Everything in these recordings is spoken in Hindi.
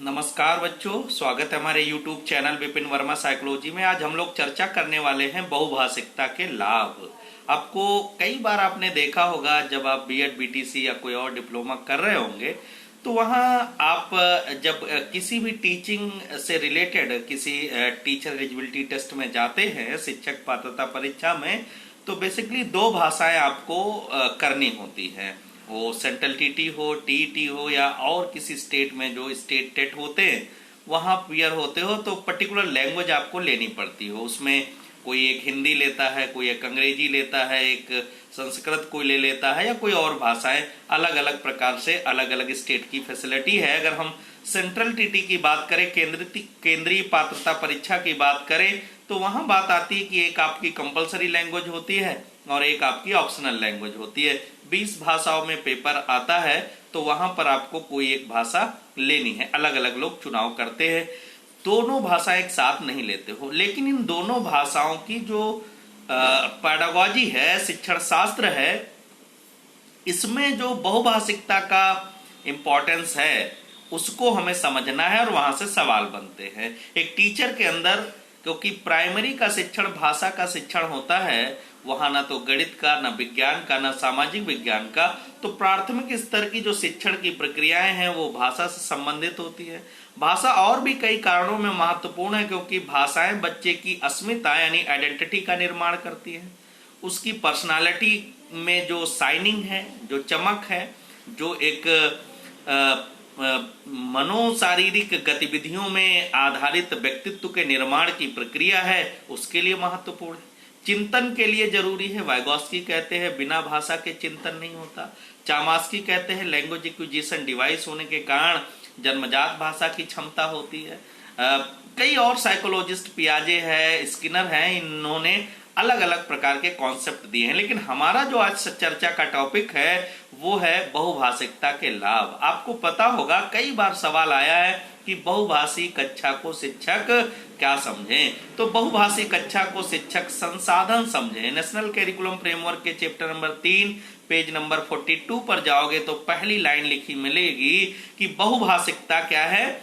नमस्कार बच्चों, स्वागत है हमारे YouTube channel Vipin Verma psychology में। आज हम लोग चर्चा करने वाले हैं बहुभाषिकता के लाभ। आपको कई बार आपने देखा होगा, जब आप बीएड बीटीसी या कोई और डिप्लोमा कर रहे होंगे तो वहाँ आप जब किसी भी टीचिंग से रिलेटेड किसी टीचर एलिजिबिलिटी टेस्ट में जाते हैं, शिक्षक पात्रता परीक्षा में, तो बेसिकली दो भाषाएं आपको करनी होती हैं। वो सेंट्रल टीटी हो, टीईटी हो, या और किसी स्टेट में जो स्टेट टेट होते हैं वहाँ पीयर होते हो तो पर्टिकुलर लैंग्वेज आपको लेनी पड़ती हो। उसमें कोई एक हिंदी लेता है, कोई एक अंग्रेजी लेता है, एक संस्कृत कोई ले लेता है, या कोई और भाषाएं। अलग अलग प्रकार से अलग अलग स्टेट की फैसिलिटी है। अगर हम सेंट्रल टीटी की बात करें, केंद्रीय पात्रता परीक्षा की बात करें, तो वहां बात आती है कि एक आपकी कंपलसरी लैंग्वेज होती है और एक आपकी ऑप्शनल लैंग्वेज होती है। 20 भाषाओं में पेपर आता है तो वहां पर आपको कोई एक भाषा लेनी है। अलग अलग लोग चुनाव करते हैं, दोनों भाषा एक साथ नहीं लेते हो। लेकिन इन दोनों भाषाओं की जो पेडागॉजी है, शिक्षण शास्त्र है, इसमें जो बहुभाषिकता का इंपॉर्टेंस है उसको हमें समझना है और वहां से सवाल बनते हैं। एक टीचर के अंदर, क्योंकि प्राइमरी का शिक्षण भाषा का शिक्षण होता है, वहां ना तो गणित का, ना विज्ञान का, ना सामाजिक विज्ञान का, तो प्राथमिक स्तर की जो शिक्षण की प्रक्रियाएं हैं वो भाषा से संबंधित होती है। भाषा और भी कई कारणों में महत्वपूर्ण है, क्योंकि भाषाएं बच्चे की अस्मिता यानी आइडेंटिटी का निर्माण करती है। उसकी पर्सनालिटी में जो शाइनिंग है, जो चमक है, जो एक मनोशारीरिक गतिविधियों में आधारित व्यक्तित्व के निर्माण की प्रक्रिया है, उसके लिए महत्वपूर्ण है। चिंतन के लिए जरूरी है। वाइगोस्की कहते हैं बिना भाषा के चिंतन नहीं होता। चामास्की कहते हैं लैंग्वेज एक्विजिशन डिवाइस होने के कारण जन्मजात भाषा की क्षमता होती है। कई और साइकोलॉजिस्ट, पियाजे है, स्किनर है, इन्होंने अलग अलग प्रकार के कॉन्सेप्ट दिए हैं। लेकिन हमारा जो आज चर्चा का टॉपिक है वो है बहुभाषिकता के लाभ। आपको पता होगा कई बार सवाल आया है कि बहुभाषी कक्षा को शिक्षक क्या समझें। तो बहुभाषी कक्षा को शिक्षक संसाधन समझें। नेशनल करिकुलम फ्रेमवर्क के चैप्टर नंबर 3 पेज नंबर 42 पर जाओगे तो पहली लाइन लिखी मिलेगी कि बहुभाषिकता क्या है।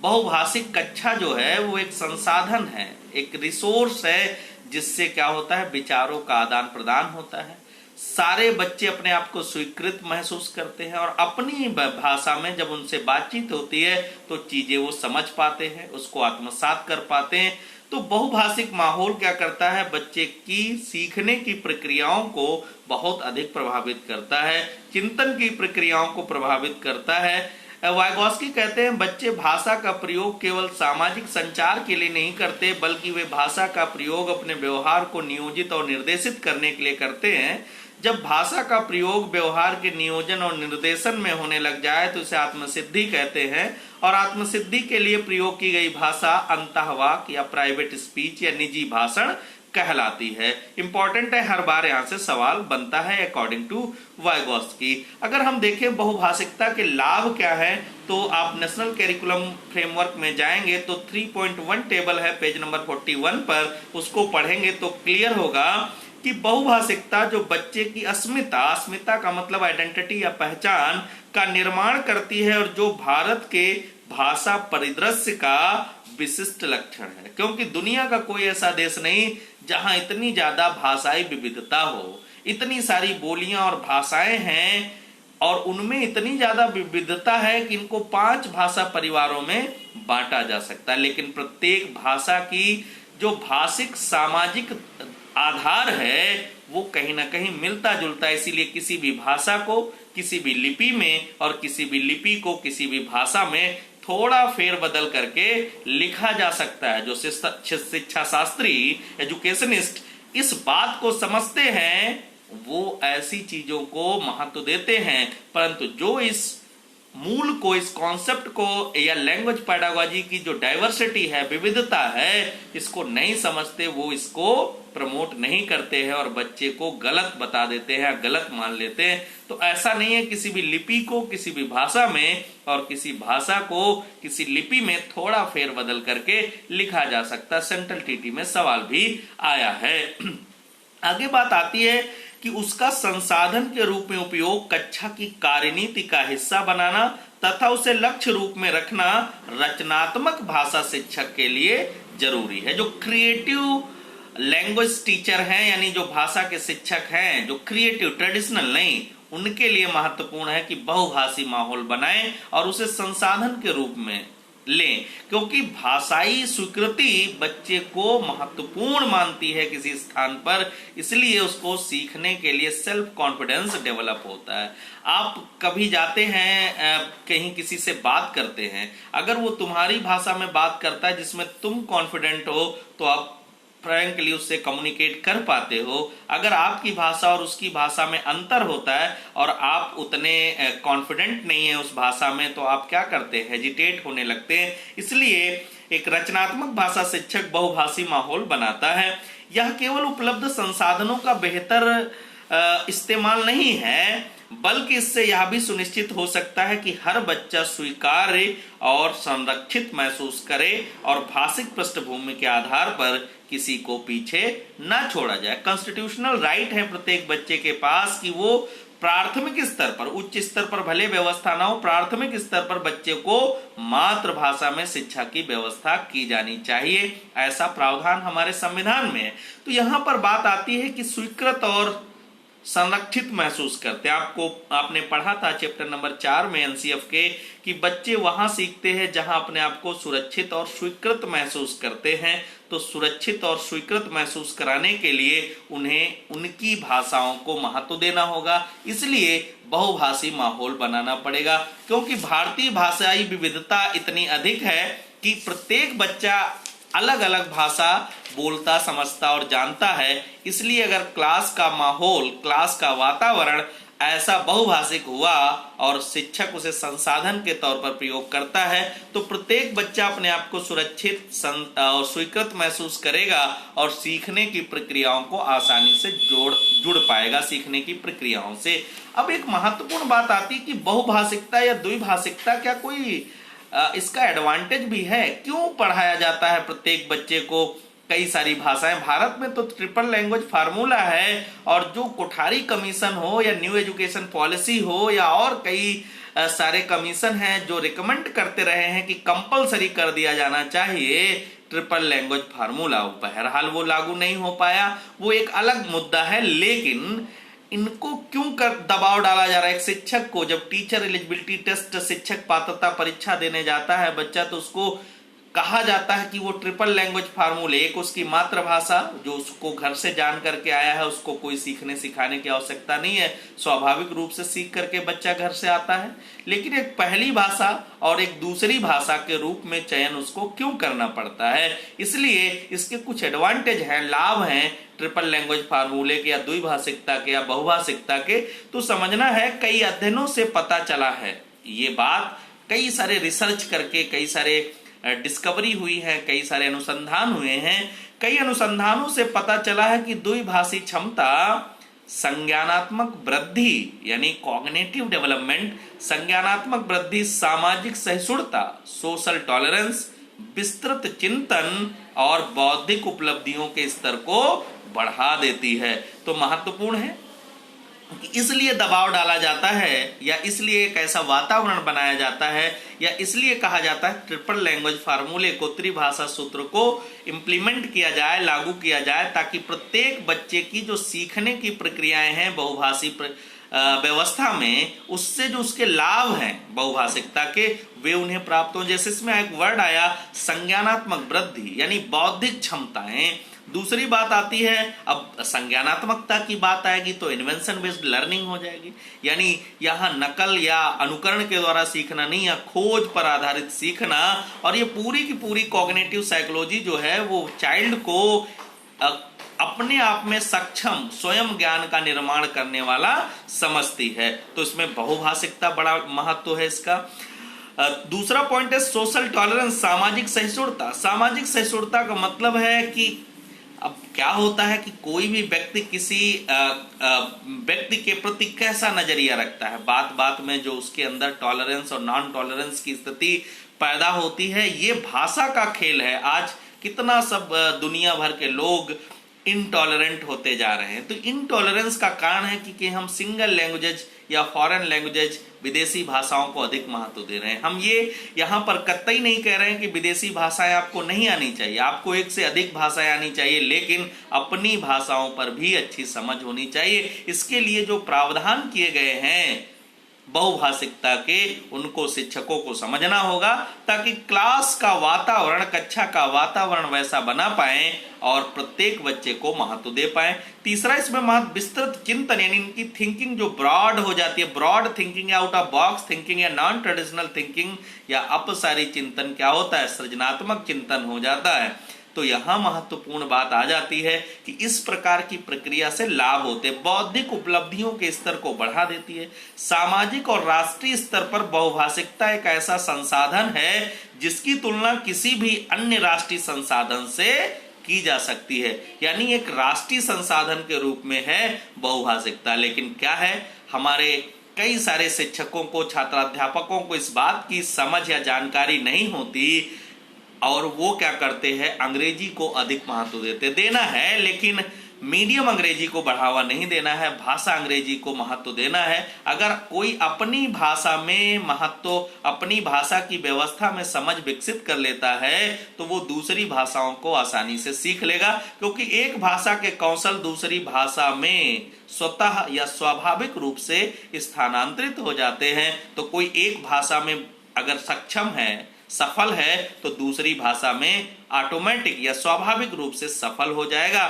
बहुभाषिक कक्षा जो है वो एक संसाधन है, एक रिसोर्स है, जिससे क्या होता है, विचारों का आदान प्रदान होता है। सारे बच्चे अपने आप को स्वीकृत महसूस करते हैं और अपनी भाषा में जब उनसे बातचीत होती है तो चीजें वो समझ पाते हैं, उसको आत्मसात कर पाते हैं। तो बहुभाषिक माहौल क्या करता है, बच्चे की सीखने की प्रक्रियाओं को बहुत अधिक प्रभावित करता है, चिंतन की प्रक्रियाओं को प्रभावित करता है। वाइगोस्की कहते हैं बच्चे भाषा का प्रयोग केवल सामाजिक संचार के लिए नहीं करते, बल्कि वे भाषा का प्रयोग अपने व्यवहार को नियोजित और निर्देशित करने के लिए करते हैं। जब भाषा का प्रयोग व्यवहार के नियोजन और निर्देशन में होने लग जाए तो इसे आत्मसिद्धि कहते हैं। और आत्मसिद्धि के लिए प्रयोग की गई भाषा अंतःवाक या प्राइवेट स्पीच या निजी भाषण कहलाती है। इंपॉर्टेंट है, हर बार यहाँ से सवाल बनता है अकॉर्डिंग टू वाइगोस्की। अगर हम देखें बहुभाषिकता के लाभ क्या है, तो आप नेशनल करिकुलम फ्रेमवर्क में जाएंगे तो 3.1 टेबल है पेज नंबर 41 पर, उसको पढ़ेंगे तो क्लियर होगा कि बहुभाषिकता जो बच्चे की अस्मिता का मतलब आइडेंटिटी या पहचान का निर्माण करती है, और जो भारत के भाषा परिदृश्य का विशिष्ट लक्षण है। क्योंकि दुनिया का कोई ऐसा देश नहीं जहां इतनी ज्यादा भाषाई विविधता हो, इतनी सारी बोलियां और भाषाएं हैं, और उनमें इतनी ज्यादा विविधता है कि इनको 5 भाषा परिवारों में बांटा जा सकता है। लेकिन प्रत्येक भाषा की जो भाषिक सामाजिक आधार है वो कहीं ना कहीं मिलता जुलता है। इसीलिए किसी भी भाषा को किसी भी लिपि में और किसी भी लिपि को किसी भी भाषा में थोड़ा फेरबदल करके लिखा जा सकता है। जो शिक्षा शास्त्री, एजुकेशनिस्ट इस बात को समझते हैं वो ऐसी चीजों को महत्व देते हैं, परंतु जो इस मूल को, इस कॉन्सेप्ट को या लैंग्वेज पेडागॉजी की जो डाइवर्सिटी है, विविधता है, इसको नहीं समझते, वो इसको प्रमोट नहीं करते हैं और बच्चे को गलत बता देते हैं, गलत मान लेते हैं। तो ऐसा नहीं है, किसी भी लिपि को किसी भी भाषा में और किसी भाषा को किसी लिपि में थोड़ा फेरबदल करके लिखा जा सकता। सेंट्रल टीटी में सवाल भी आया है। आगे बात आती है कि उसका संसाधन के रूप में उपयोग कक्षा की कार्यनीति का हिस्सा बनाना तथा उसे लक्ष्य रूप में रखना रचनात्मक भाषा शिक्षक के लिए जरूरी है। जो क्रिएटिव लैंग्वेज टीचर हैं, यानी जो भाषा के शिक्षक हैं, जो क्रिएटिव ट्रेडिशनल नहीं, उनके लिए महत्वपूर्ण है कि बहुभाषी माहौल बनाएं और उसे संसाधन के रूप में लें, क्योंकि भाषाई स्वीकृति बच्चे को महत्वपूर्ण मानती है किसी स्थान पर, इसलिए उसको सीखने के लिए सेल्फ कॉन्फिडेंस डेवलप होता है। आप कभी जाते हैं कहीं किसी से बात करते हैं, अगर वो तुम्हारी भाषा में बात करता है जिसमें तुम कॉन्फिडेंट हो तो आप फ्रैंकली उससे कम्युनिकेट कर पाते हो। अगर आपकी भाषा और उसकी भाषा में अंतर होता है और आप उतने कॉन्फिडेंट नहीं है उस भाषा में, तो आप क्या करते हैं, हेजिटेट होने लगते हैं। इसलिए एक रचनात्मक भाषा शिक्षक बहुभाषी माहौल बनाता है। यह केवल उपलब्ध संसाधनों का बेहतर इस्तेमाल नहीं है, बल्कि इससे यह भी सुनिश्चित हो सकता है कि हर बच्चा स्वीकार्य और संरक्षित महसूस करे और भाषिक पृष्ठभूमि के आधार पर किसी को पीछे न छोड़ा जाए। कॉन्स्टिट्यूशनल राइट है प्रत्येक बच्चे के पास कि वो प्राथमिक स्तर पर, उच्च स्तर पर भले व्यवस्था ना हो, प्राथमिक स्तर पर बच्चे को मातृभाषा में शिक्षा की व्यवस्था की जानी चाहिए। ऐसा प्रावधान हमारे संविधान में है। तो यहां पर बात आती है कि स्वीकृत और संरक्षित महसूस करते हैं। आपने पढ़ा था चैप्टर नंबर 4 में एनसीएफ के कि बच्चे वहां सीखते हैं जहां अपने आप को सुरक्षित और स्वीकृत महसूस करते हैं। तो सुरक्षित और स्वीकृत महसूस कराने के लिए उन्हें उनकी भाषाओं को महत्व देना होगा, इसलिए बहुभाषी माहौल बनाना पड़ेगा। क्योंकि भारतीय भाषाई विविधता इतनी अधिक है कि प्रत्येक बच्चा अलग अलग भाषा बोलता, समझता और जानता है। इसलिए अगर क्लास का माहौल, क्लास का वातावरण ऐसा बहुभाषिक हुआ और शिक्षक उसे संसाधन के तौर पर प्रयोग करता है, तो प्रत्येक बच्चा अपने आप को सुरक्षित और स्वीकृत महसूस करेगा और सीखने की प्रक्रियाओं को आसानी से जुड़ पाएगा सीखने की प्रक्रियाओं से। अब एक महत्वपूर्ण बात आती है कि बहुभाषिकता या द्विभाषिकता क्या कोई इसका एडवांटेज भी है? क्यों पढ़ाया जाता है प्रत्येक बच्चे को कई सारी भाषाएं? भारत में तो ट्रिपल लैंग्वेज फार्मूला है, और जो कोठारी कमीशन हो या न्यू एजुकेशन पॉलिसी हो या और कई सारे कमीशन हैं जो रिकमेंड करते रहे हैं कि कंपलसरी कर दिया जाना चाहिए ट्रिपल लैंग्वेज फार्मूला। बहरहाल वो लागू नहीं हो पाया, वो एक अलग मुद्दा है। लेकिन इनको क्यों कर दबाव डाला जा रहा है? एक शिक्षक को जब टीचर एलिजिबिलिटी टेस्ट, शिक्षक पात्रता परीक्षा देने जाता है बच्चा, तो उसको कहा जाता है कि वो ट्रिपल लैंग्वेज फार्मूले, एक उसकी मातृभाषा जो उसको घर से जान करके आया है, उसको कोई सीखने सिखाने की आवश्यकता नहीं है, स्वाभाविक रूप से सीख करके बच्चा घर से आता है। लेकिन एक पहली भाषा और एक दूसरी भाषा के रूप में चयन उसको क्यों करना पड़ता है? इसलिए इसके कुछ एडवांटेज हैं, लाभ हैं ट्रिपल लैंग्वेज फार्मूले के या द्विभाषिकता के या बहुभाषिकता के। तो समझना है, कई अध्ययनों से पता चला है ये बात, कई सारे रिसर्च करके कई सारे डिस्कवरी हुई है, कई सारे अनुसंधान हुए हैं। कई अनुसंधानों से पता चला है कि द्विभाषी क्षमता संज्ञानात्मक वृद्धि यानी कॉग्निटिव डेवलपमेंट, संज्ञानात्मक वृद्धि, सामाजिक सहिष्णुता, सोशल टॉलरेंस, विस्तृत चिंतन और बौद्धिक उपलब्धियों के स्तर को बढ़ा देती है। तो महत्वपूर्ण है, इसलिए दबाव डाला जाता है या इसलिए एक ऐसा वातावरण बनाया जाता है या इसलिए कहा जाता है ट्रिपल लैंग्वेज फार्मूले को, त्रिभाषा सूत्र को इम्प्लीमेंट किया जाए, लागू किया जाए, ताकि प्रत्येक बच्चे की जो सीखने की प्रक्रियाएं हैं बहुभाषी व्यवस्था में, उससे जो उसके लाभ हैं बहुभाषिकता के, वे उन्हें प्राप्त हो। जैसे इसमें एक वर्ड आया संज्ञानात्मक वृद्धि यानी बौद्धिक क्षमताएं। दूसरी बात आती है, अब संज्ञानात्मकता की बात आएगी तो इन्वेंशन बेस्ड लर्निंग हो जाएगी, यानी यहाँ नकल या अनुकरण के द्वारा सीखना नहीं, या खोज पर आधारित सीखना। और ये पूरी की पूरी कॉग्निटिव साइकोलॉजी जो है वो चाइल्ड को अपने आप में सक्षम स्वयं ज्ञान का निर्माण करने वाला समझती है। तो इसमें बहुभाषिकता बड़ा महत्व है इसका। दूसरा पॉइंट है सोशल टॉलरेंस, सामाजिक सहिष्णुता। सामाजिक सहिष्णुता का मतलब है कि अब क्या होता है कि कोई भी व्यक्ति किसी व्यक्ति के प्रति कैसा नजरिया रखता है, बात बात में जो उसके अंदर टॉलरेंस और नॉन टॉलरेंस की स्थिति पैदा होती है, ये भाषा का खेल है। आज कितना सब दुनिया भर के लोग इनटॉलरेंट होते जा रहे हैं। तो इनटॉलरेंस का कारण है कि हम सिंगल लैंग्वेजेज या फॉरेन लैंग्वेजेज विदेशी भाषाओं को अधिक महत्व दे रहे हैं। हम ये यहाँ पर कतई नहीं कह रहे हैं कि विदेशी भाषाएं आपको नहीं आनी चाहिए, आपको एक से अधिक भाषाएं आनी चाहिए, लेकिन अपनी भाषाओं पर भी अच्छी समझ होनी चाहिए। इसके लिए जो प्रावधान किए गए हैं बहुभाषिकता के, उनको शिक्षकों को समझना होगा, ताकि क्लास का वातावरण, कक्षा का वातावरण वैसा बना पाए और प्रत्येक बच्चे को महत्व दे पाए। तीसरा, इसमें महत्व विस्तृत चिंतन, यानी इनकी थिंकिंग जो ब्रॉड हो जाती है, ब्रॉड थिंकिंग या आउट ऑफ बॉक्स थिंकिंग या नॉन ट्रेडिशनल थिंकिंग या अपसारी चिंतन क्या होता है, सृजनात्मक चिंतन हो जाता है। तो यहां महत्वपूर्ण बात आ जाती है कि इस प्रकार की प्रक्रिया से लाभ होते, बौद्धिक उपलब्धियों के स्तर को बढ़ा देती है। सामाजिक और राष्ट्रीय स्तर पर बहुभाषिकता एक ऐसा संसाधन है जिसकी तुलना किसी भी अन्य राष्ट्रीय संसाधन से की जा सकती है, यानी एक राष्ट्रीय संसाधन के रूप में है बहुभाषिकता। लेकिन क्या है, हमारे कई सारे शिक्षकों को, छात्राध्यापकों को इस बात की समझ या जानकारी नहीं होती और वो क्या करते हैं, अंग्रेजी को अधिक महत्व देना है, लेकिन मीडियम अंग्रेजी को बढ़ावा नहीं देना है, भाषा अंग्रेजी को महत्व देना है। अगर कोई अपनी भाषा में महत्व, अपनी भाषा की व्यवस्था में समझ विकसित कर लेता है तो वो दूसरी भाषाओं को आसानी से सीख लेगा, क्योंकि एक भाषा के कौशल दूसरी भाषा में स्वतः या स्वाभाविक रूप से स्थानांतरित हो जाते हैं। तो कोई एक भाषा में अगर सक्षम है, सफल है, तो दूसरी भाषा में ऑटोमेटिक या स्वाभाविक रूप से सफल हो जाएगा।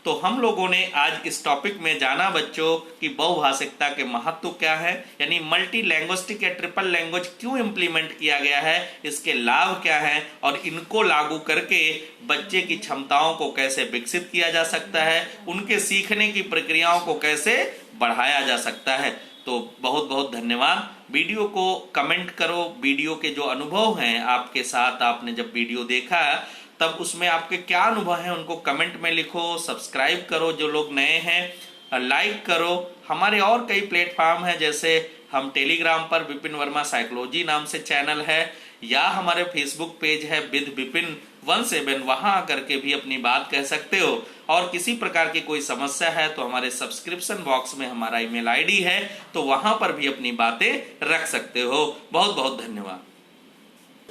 तो हम लोगों ने आज इस टॉपिक में जाना बच्चों कि बहुभाषिकता के महत्व क्या है, यानी मल्टी लैंग्विस्टिक या ट्रिपल लैंग्वेज क्यों इंप्लीमेंट किया गया है, इसके लाभ क्या है और इनको लागू करके बच्चे की क्षमताओं को कैसे विकसित किया जा सकता है, उनके सीखने की प्रक्रियाओं को कैसे बढ़ाया जा सकता है। तो बहुत बहुत धन्यवाद। वीडियो को कमेंट करो, वीडियो के जो अनुभव हैं आपके साथ, आपने जब वीडियो देखा तब उसमें आपके क्या अनुभव हैं उनको कमेंट में लिखो। सब्सक्राइब करो जो लोग नए हैं, लाइक करो। हमारे और कई प्लेटफॉर्म हैं, जैसे हम टेलीग्राम पर विपिन वर्मा साइकोलॉजी नाम से चैनल है, या हमारे फेसबुक पेज है विद विपिन 17, वहां आकर के भी अपनी बात कह सकते हो। और किसी प्रकार की कोई समस्या है तो हमारे सब्सक्रिप्शन बॉक्स में हमारा ईमेल आईडी है, तो वहां पर भी अपनी बातें रख सकते हो। बहुत बहुत धन्यवाद।